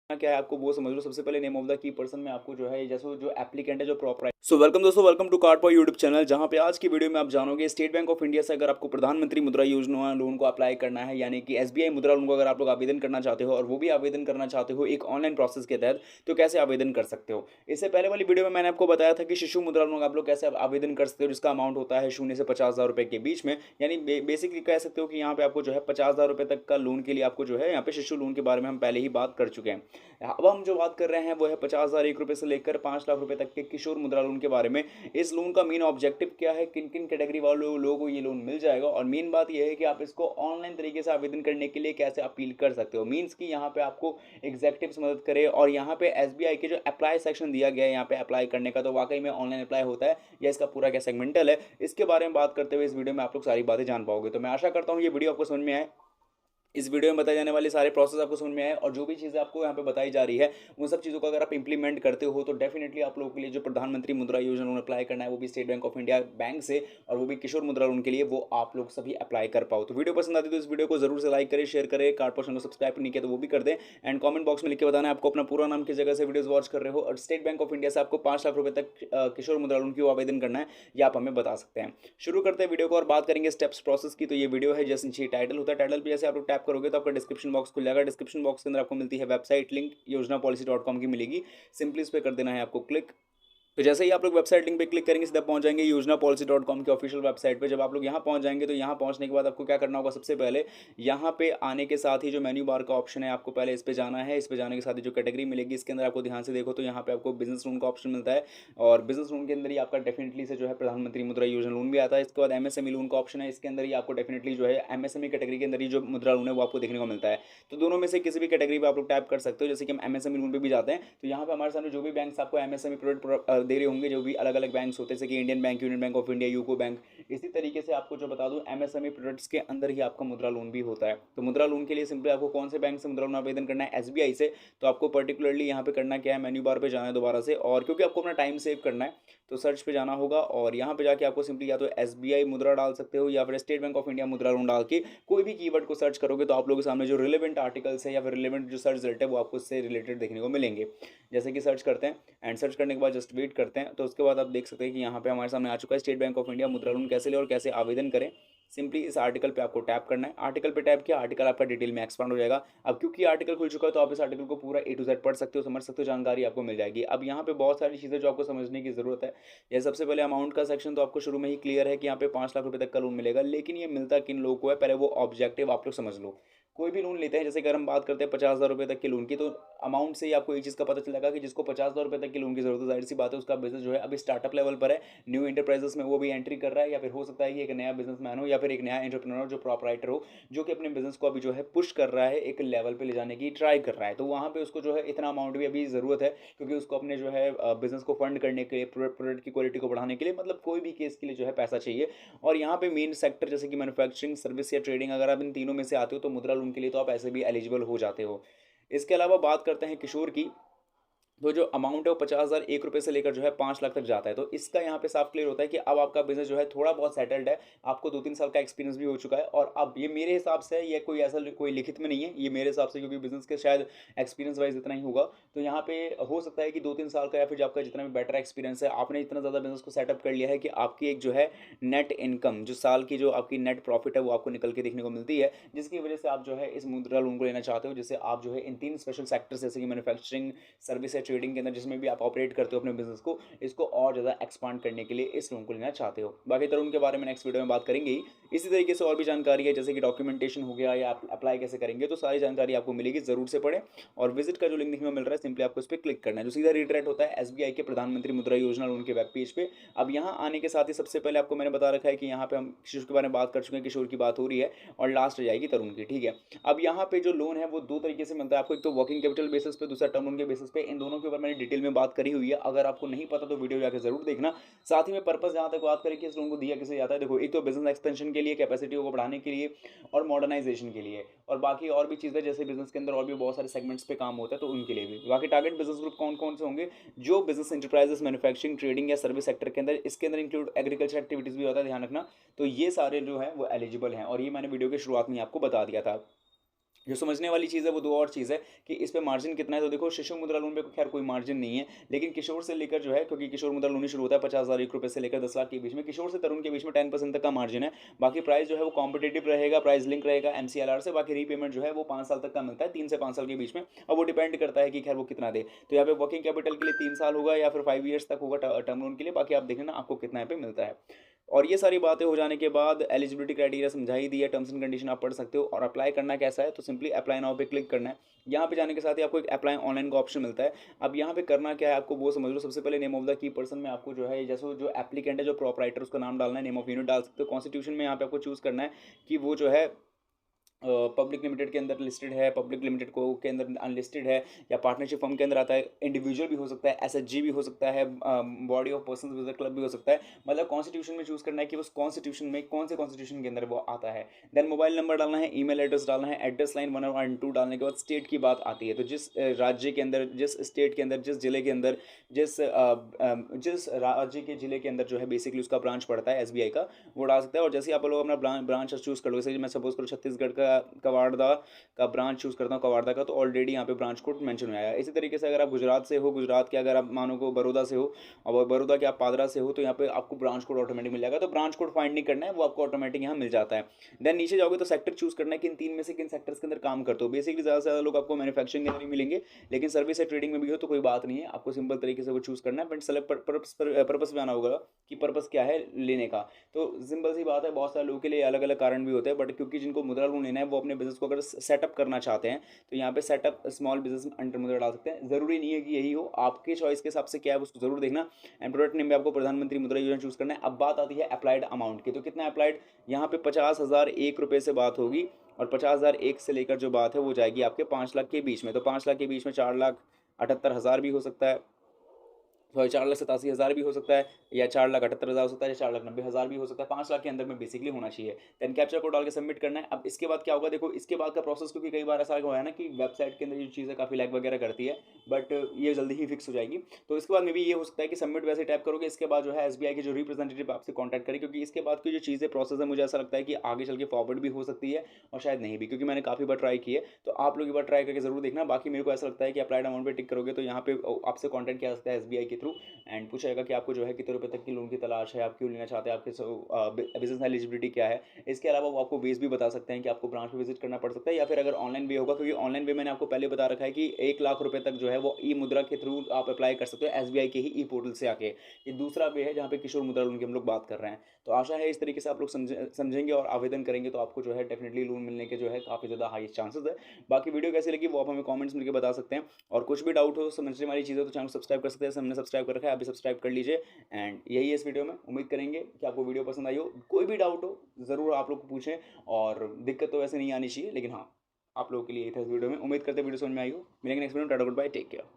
क्या है आपको वो समझ लो। सबसे पहले name of the key person में आपको जो है जैसे जो एप्लीकेंट है जो प्रॉपर है। सो वेलकम दोस्तों, वेलकम टू कार्ड पर यूट्यूब चैनल, जहां पे आज की वीडियो में आप जानोगे स्टेट बैंक ऑफ इंडिया से अगर आपको प्रधानमंत्री मुद्रा योजना लोन को अप्लाई करना है, यानी कि एसबीआई मुद्रा लोन को अगर आप लोग आवेदन करना चाहते हो और वो भी आवेदन करना चाहते हो एक ऑनलाइन प्रोसेस के तहत, तो कैसे आवेदन कर सकते हो। इससे पहले वाली वीडियो में मैंने आपको बताया था कि शिशु मुद्रा लोन आप लोग कैसे आवेदन कर सकते हो, जिसका अमाउंट होता है 0 से 50,000 रुपए के बीच में। यानी बेसिकली कह सकते हो कि यहाँ पे आपको जो है 50,000 रुपए तक का लोन के लिए आपको जो है यहाँ पे शिशु लोन के बारे में हम पहले ही बात कर चुके हैं। अब हम जो बात कर रहे हैं वो है 50,001 रुपए से लेकर 5 लाख रुपए तक के किशोर मुद्रा लोन के बारे में। इस लोन का मेन ऑब्जेक्टिव क्या है, किन किन कैटेगरी वाले लोगों को ये लोन मिल जाएगा, और मेन बात यह है कि आप इसको ऑनलाइन तरीके से आवेदन करने के लिए कैसे अपील कर सकते हो। मीन्स कि यहाँ पे आपको एग्जेक्टिव्स मदद करे, और यहाँ पे एसबीआई के जो अप्लाई सेक्शन दिया गया है यहाँ पे अप्लाई करने का, तो वाकई में ऑनलाइन अप्लाई होता है या इसका पूरा क्या सेगमेंटल है, इसके बारे में बात करते हुए इस वीडियो में आप लोग सारी बातें जान पाओगे। तो मैं आशा करता हूँ ये वीडियो आपको समझ में आए, इस वीडियो में बताए जाने वाले सारे प्रोसेस आपको समझ में आए, और जो भी चीज़ें आपको यहाँ पे बताई जा रही है उन सब चीज़ों को अगर आप इंप्लीमेंट करते हो तो डेफिनेटली आप लोगों के लिए जो प्रधानमंत्री मुद्रा योजना लोन अप्लाई करना है वो भी state bank of India bank से, और वो भी किशोर मुद्रा लोन के लिए, वो आप लोग सभी अप्लाई कर पाओ। तो वीडियो पसंद आती है तो इस वीडियो को जरूर से लाइक करें, शेयर करें, कार्ड पर्सन को सब्सक्राइब नहीं किया तो वो भी कर दें, एंड कॉमेंट बॉक्स में लिख के बताना है आपको अपना पूरा नाम किस जगह से वीडियोज वॉच कर रहे हो, और स्टेट बैंक ऑफ इंडिया से आपको 5 लाख रुपए तक किशोर मुद्रा लोन की आवेदन करना है, ये आप हमें बता सकते हैं। शुरू करते हैं वीडियो को और बात करेंगे स्टेप्स प्रोसेस की। तो ये वीडियो है जैसे नीचे टाइटल होता है, टाइटल पे जैसे आप लोग टैप करोगे तो आपका डिस्क्रिप्शन बॉक्स खुल जाएगा। डिस्क्रिप्शन बॉक्स के अंदर आपको मिलती है वेबसाइट लिंक, योजनापॉलिसी.com की मिलेगी। सिंपली इस पर कर देना है आपको क्लिक। तो जैसे ही आप लोग वेबसाइट लिंक पे क्लिक करेंगे सीधा पहुंच जाएंगे योजना पॉलिसी.com की ऑफिशियल वेबसाइट पे। जब आप लोग यहाँ पहुंच जाएंगे तो यहाँ पहुंचने के बाद आपको क्या करना होगा, सबसे पहले यहाँ पे आने के साथ ही जो मेन्यू बार का ऑप्शन है आपको पहले इस पे जाना है। इस पे जाने के साथ ही जो कैटेगरी मिलेगी इसके अंदर आपको ध्यान से देखो तो यहाँ पे आपको बिजनेस लोन का ऑप्शन मिलता है, और बिजनेस लोन के अंदर ही आपका डेफिनेटली से जो है प्रधानमंत्री मुद्रा योजना लोन भी आता है। इसके बाद एमएसएमई लोन का ऑप्शन है, इसके अंदर ही आपको डेफिनेटली जो है एमएसएमई कैटेगरी के अंदर ही जो मुद्रा लोन है वो आपको देखने को मिलता है। तो दोनों में से किसी भी कैटेगरी पे आप लोग टैप कर सकते हो। जैसे कि हम एमएसएमई लोन पे भी जाते हैं तो यहाँ पे हमारे सामने जो भी बैंक आपको एमएसएमई प्रोडक्ट दे रहे होंगे, जो भी अलग अलग बैंक्स होते हैं जैसे कि Indian bank, union bank of India, UCO bank, इसी तरीके से आपको जो बता दूं एमएसएमई प्रोडक्ट्स के अंदर ही आपका मुद्रा लोन भी होता है। तो मुद्रा लोन के लिए सिंपली आपको कौन से बैंक से मुद्रा लोन आवेदन करना है, एसबीआई से। तो आपको पर्टिकुलरली यहाँ पे करना क्या है, मेन्यू बार पे जाना है दोबारा से, और क्योंकि आपको अपना टाइम सेव करना है तो सर्च पे जाना होगा, और यहाँ पे जाके आपको सिंपली या तो एसबीआई मुद्रा डाल सकते हो या फिर स्टेट बैंक ऑफ इंडिया मुद्रा लोन डाल के कोई भी कीवर्ड को सर्च करोगे तो आप लोगों के सामने जो रिलेवेंट आर्टिकल्स है या फिर रिलेवेंट जो सर्च रिजल्ट है वो आपको इससे रिलेटेड देखने को मिलेंगे। जैसे कि सर्च करते हैं, एंड सर्च करने के बाद जस्ट वेट करते हैं, तो उसके बाद आप देख सकते हैं कि यहाँ पे हमारे सामने आ चुका है स्टेट बैंक ऑफ इंडिया मुद्रा लोन कैसे ले और कैसे आवेदन करें। सिंपली इस आर्टिकल पे आपको टैप करना है। आर्टिकल पे टैप किया, आर्टिकल आपका डिटेल में एक्सपांड हो जाएगा। अब क्योंकि आर्टिकल खुल चुका है तो आप इस आर्टिकल को पूरा ए टू जेड पढ़ सकते हो, समझ सकते हो, जानकारी आपको मिल जाएगी। अब यहाँ पे बहुत सारी चीज़ें जो आपको समझने की जरूरत है। जैसे सबसे पहले अमाउंट का सेक्शन तो आपको शुरू में ही क्लियर है कि यहाँ पे 5 लाख रुपए तक का लोन मिलेगा, लेकिन ये मिलता किन लोगों को है पहले वो ऑब्जेक्टिव आप लोग समझ लो। कोई भी लोन लेते हैं, जैसे अगर हम बात करते हैं 50,000 रुपए तक के लोन की, तो अमाउंट से ही आपको एक चीज़ का पता चलेगा कि जिसको 50,000 रुपए तक के लोन की जरूरत है, जाहिर सी बात है उसका बिजनेस जो है अभी स्टार्टअप लेवल पर है, न्यू इंटरप्राइजेस में वो भी एंट्री कर रहा है, या फिर हो सकता है कि एक नया बिजनेसमैन हो या फिर एक नया एंटरप्रेन्योर जो प्रॉपराइटर हो, जो कि अपने बिजनेस को अभी जो है पुश कर रहा है, एक लेवल पे ले जाने की ट्राई कर रहा है। तो वहाँ पे उसको जो है इतना अमाउंट भी अभी ज़रूरत है, क्योंकि उसको अपने जो है बिजनेस को फंड करने के लिए, प्रोडक्ट की क्वालिटी को बढ़ाने के लिए, मतलब कोई भी केस के लिए जो है पैसा चाहिए। और यहाँ पे मेन सेक्टर जैसे कि मैन्युफैक्चरिंग, सर्विस या ट्रेडिंग, अगर आप इन तीनों में से आते हो तो मुद्रा लोन के लिए तो आप ऐसे भी एलिजिबल हो जाते हो। इसके अलावा बात करते हैं किशोर की। तो जो अमाउंट है वो 50,001 रुपये से लेकर जो है 5 लाख तक जाता है। तो इसका यहाँ पे साफ क्लियर होता है कि अब आपका बिजनेस जो है थोड़ा बहुत सेटल्ड है, आपको 2-3 साल का एक्सपीरियंस भी हो चुका है, और अब ये मेरे हिसाब से ये कोई ऐसा कोई लिखित में नहीं है, ये मेरे हिसाब से, क्योंकि बिजनेस के शायद एक्सपीरियंस वाइज इतना ही होगा। तो यहाँ पे हो सकता है कि 2-3 साल का या फिर जो आपका जितना भी बेटर एक्सपीरियंस है, आपने इतना ज़्यादा बिजनेस को सेटअप कर लिया है कि आपकी एक जो है नेट इनकम, जो साल की जो आपकी नेट प्रॉफिट है वो आपको निकल के देखने को मिलती है, जिसकी वजह से आप जो है इस मुद्रा लोन को लेना चाहते हो, जिससे आप जो है इन 3 स्पेशल सेक्टर्स जैसे कि मैन्युफैक्चरिंग, सर्विस या ट्रेडिंग के अंदर जिसमें भी आप ऑपरेट करते हो अपने बिजनेस को, इसको और ज़्यादा एक्सपांड करने के लिए इस लोन को लेना चाहते हो। बाकी तरुण के बारे में नेक्स्ट वीडियो में बात करेंगे ही। इसी तरीके से और भी जानकारी है, जैसे कि डॉक्यूमेंटेशन हो गया या आप अप्लाई कैसे करेंगे, तो सारी जानकारी आपको मिलेगी, जरूर से पढ़ें। और विजिट का जो लिंक देखने को मिल रहा है सिंपली आपको इस पर क्लिक करना है, जो सीधा रिडायरेक्ट होता है एसबीआई के प्रधानमंत्री मुद्रा योजना लोन के वेब पेज पे। अब यहाँ आने के साथ ही सबसे पहले आपको मैंने बता रखा है कि यहाँ पे हम किशोर के बारे में बात कर चुके हैं, किशोर की बात हो रही है, और लास्ट रह जाएगी तरुण की, ठीक है। अब यहाँ पे जो लोन है वो दो तरीके से मिलता है आपको, एक तो वर्किंग कैपिटल बेसिस पे, दूसरा टर्म लोन के बेसिस पे। इन दोनों के ऊपर मैंने डिटेल में बात करी हुई है, अगर आपको नहीं पता तो वीडियो जाकर जरूर देखना। साथ ही में पर्पस जहाँ तक बात करें कि इस लोन को दिया किसे जाता है, देखो एक तो बिजनेस एक्सपेंशन के लिए, कैपेसिटी को बढ़ाने के लिए और मॉडर्नाइजेशन के लिए, और बाकी और भी चीज़ें जैसे बिजनेस के अंदर और भी बहुत सारे सेगमेंट्स पे काम होता है तो उनके लिए भी। बाकी टारगेट बिजनेस ग्रुप कौन कौन से होंगे, जो बिजनेस इंटरप्राइजेस मैन्युफैक्चरिंग, ट्रेडिंग या सर्विस सेक्टर के अंदर, इसके अंदर इंक्लूड एग्रीकल्चर एक्टिविटीज़ भी होता है, ध्यान रखना। तो ये सारे जो है वो एलिजिबल हैं, और ये मैंने वीडियो के शुरुआत में आपको बता दिया था। जो समझने वाली चीज़ है वो दो और चीज़ है कि इस पे मार्जिन कितना है। तो देखो शिशु मुद्रा लोन पे खैर कोई मार्जिन नहीं है, लेकिन किशोर से लेकर जो है, क्योंकि किशोर मुद्रा लोन ही शुरू होता है 50,000 ₹1 से लेकर 10 लाख के बीच में, किशोर से तरुण के बीच में 10% तक का मार्जिन है। बाकी प्राइस जो है वो कॉम्पिटेटिव रहेगा, प्राइस लिंक रहेगा एमसीएलआर से। बाकी रीपेमेंट जो है वो 5 साल तक का मिलता है, 3 से 5 साल के बीच में। अब वो डिपेंड करता है कि खैर वो कितना दे। तो यहाँ पे वर्किंग कैपिटल के लिए 3 साल होगा या फिर 5 ईयर्स तक होगा टर्म लोन के लिए। बाकी आप देख लेना आपको कितना यहाँ पे मिलता है। और ये सारी बातें हो जाने के बाद एलिजिबिलिटी क्राइटेरिया समझा ही दी है, टर्म्स एंड कंडीशन आप पढ़ सकते हो। और अप्लाई करना कैसा है, तो सिंपली अप्लाई नाउ पे क्लिक करना है। यहाँ पे जाने के साथ ही आपको एक अप्लाई ऑनलाइन का ऑप्शन मिलता है। अब यहाँ पे करना क्या है आपको वो समझ लो। सबसे पहले name of the key person में आपको जो है, जैसे जो एप्लीकेंट है, जो प्रोपराइटर, उसका नाम डालना है, नेम ऑफ यूनिट डाल सकते हो। कॉन्स्टिट्यूशन में यहाँ पे आपको चूज करना है कि वो जो है पब्लिक लिमिटेड के अंदर लिस्टेड है, पब्लिक लिमिटेड को के अंदर अनलिस्टेड है, या पार्टनरशिप फर्म के अंदर आता है। इंडिविजुअल भी हो सकता है, एसएचजी भी हो सकता है, body of person with club भी हो सकता है। मतलब कॉन्स्टिट्यूशन में चूज करना है कि उस कॉन्स्टिट्यूशन में कौन से कॉन्स्टिट्यूशन के अंदर वो आता है। देन मोबाइल नंबर डालना है, ईमेल एड्रेस डालना है, एड्रेस लाइन 1 और 2 डालने के बाद स्टेट की बात आती है। तो जिस राज्य के अंदर, जिस स्टेट के अंदर, जिस जिले के अंदर, जिस राज्य के जिले के अंदर जो है बेसिकली उसका ब्रांच पड़ता है एसबीआई का, वो डाल सकता है। और जैसे ही आप लोग अपना ब्रांच चूज कर लो, जैसे मैं सपोज करूँ छत्तीसगढ़ का कवाड़दा का ब्रांच चूज करता हूँ, कवाड़दा का, तो ऑलरेडी यहाँ पे ब्रांच कोड मेंशन हुआ है। इसी तरीके से अगर आप गुजरात से हो, गुजरात के अगर आप मानो को बड़ौदा से हो, और बड़ौदा के आप पादरा से हो, तो यहाँ पे आपको ब्रांच कोड ऑटोमेटिक मिल जाएगा। तो ब्रांच कोड फाइंड नहीं करना है, वो आपको ऑटोमेटिक यहाँ मिल जाता है। देन नीचे जाओगे तो सेक्टर चूज करना है कि इन 3 में से किन सेक्टर्स के अंदर काम करते हो। बेसिकली ज़्यादा से ज़्यादा लोग आपको मैन्युफैक्चरिंग के अंदर ही मिलेंगे, लेकिन सर्विस या ट्रेडिंग में भी हो तो कोई बात नहीं है, आपको सिंपल तरीके से वो चूज करना है। बट सेलेक्ट पर्पस में आना होगा कि पर्पस क्या है लेने का। तो सिंपल सी बात है, बहुत सारे लोगों के लिए अलग अलग कारण भी होते हैं, बट क्योंकि जिनको मुद्रा लोन लेना है वो अपने बिजनेस को अगर सेटअप करना चाहते हैं, तो यहाँ पे सेटअप स्मॉल बिजनेस अंडर मुद्रा डाल सकते हैं। जरूरी नहीं है कि यही हो, आपके चॉइस के हिसाब से क्या है उसको जरूर देखना। एंड प्रोडक्ट नेम में आपको प्रधानमंत्री मुद्रा योजना चूज करना है। अब बात आती है अप्लाइड अमाउंट की। तो कितना अप्लाइड, यहाँ पे 50,001 से बात होगी, और 50,001 से लेकर जो बात है वो जाएगी आपके 5 लाख के बीच में। तो 5 लाख के बीच में 4,78,000 भी हो सकता है, सॉरी 4,87,000 भी हो सकता है, या 4,78,000 हो सकता है, या 4,90,000 भी हो सकता है। 5 लाख के अंदर में बेसिकली होना चाहिए। देन कैप्चा कोड डाल के सबमिट करना है। अब इसके बाद क्या होगा, देखो इसके बाद का प्रोसेस, क्योंकि कई बार ऐसा हुआ है ना कि वेबसाइट के अंदर ये चीज़ें काफ़ी लैग वगैरह करती है, बट ये जल्दी ही फिक्स हो जाएगी। तो इसके बाद में भी ये हो सकता है कि सबमिट वैसे टैप करोगे, इसके बाद जो है एसबीआई के जो रिप्रेजेंटेटिव आपसे कॉन्टैक्ट करें, क्योंकि इसके बाद की जो चीज़ें प्रोसेस है मुझे ऐसा लगता है कि आगे चल के फॉरवर्ड भी हो सकती है और शायद नहीं भी, क्योंकि मैंने काफ़ी बार ट्राई की है। तो आप लोग एक बार ट्राई करके जरूर देखना। बाकी मेरे को ऐसा लगता है कि अप्लाइड अमाउंट पे टिक करोगे तो यहाँ पे आपसे कॉन्टैक्ट किया सकता है एसबीआई के थ्रू, एंड पूछेगा कि आपको जो है कितने रुपए तक की लोन की तलाश है, आप क्यों लेना चाहते हैं, आपके बिजनेस एलिजिबिलिटी क्या है। इसके अलावा वो आपको वेज भी बता सकते हैं कि आपको ब्रांच पे विजिट करना पड़ सकता है, या फिर अगर ऑनलाइन वे होगा, क्योंकि ऑनलाइन वे मैंने आपको पहले बता रखा है कि 1 लाख रुपए तक जो है वो ई मुद्रा के थ्रू आप अप्लाई कर सकते हो एसबीआई के ही ई पोर्टल से आके। ये दूसरा वे है जहाँ पे किशोर मुद्रा लोन की हम लोग बात कर रहे हैं। तो आशा है इस तरीके से आप लोग समझेंगे और आवेदन करेंगे तो आपको जो है डेफिनेटली लोन मिलने के जो है काफ़ी ज़्यादा हाई चांसेस है। बाकी वीडियो कैसी लगी वो आप हमें कमेंट्स में बता सकते हैं, और कुछ भी डाउट हो समझने वाली चीज़ है तो चैनल सब्सक्राइब कर सकते हैं। हमने सब्सक्राइब कर रखा है, आप भी सब्सक्राइब कर लीजिए। एंड यही है इस वीडियो में। उम्मीद करेंगे कि आपको वीडियो पसंद आई हो। कोई भी डाउट हो ज़रूर आप लोग पूछें, और दिक्कत तो वैसे नहीं आनी चाहिए, लेकिन हाँ, आप लोगों के लिए ये था इस वीडियो में। उम्मीद करते हैं वीडियो समझ में आई हो। मिलेंगे नेक्स्ट वीडियो में। Tata good bye, take care.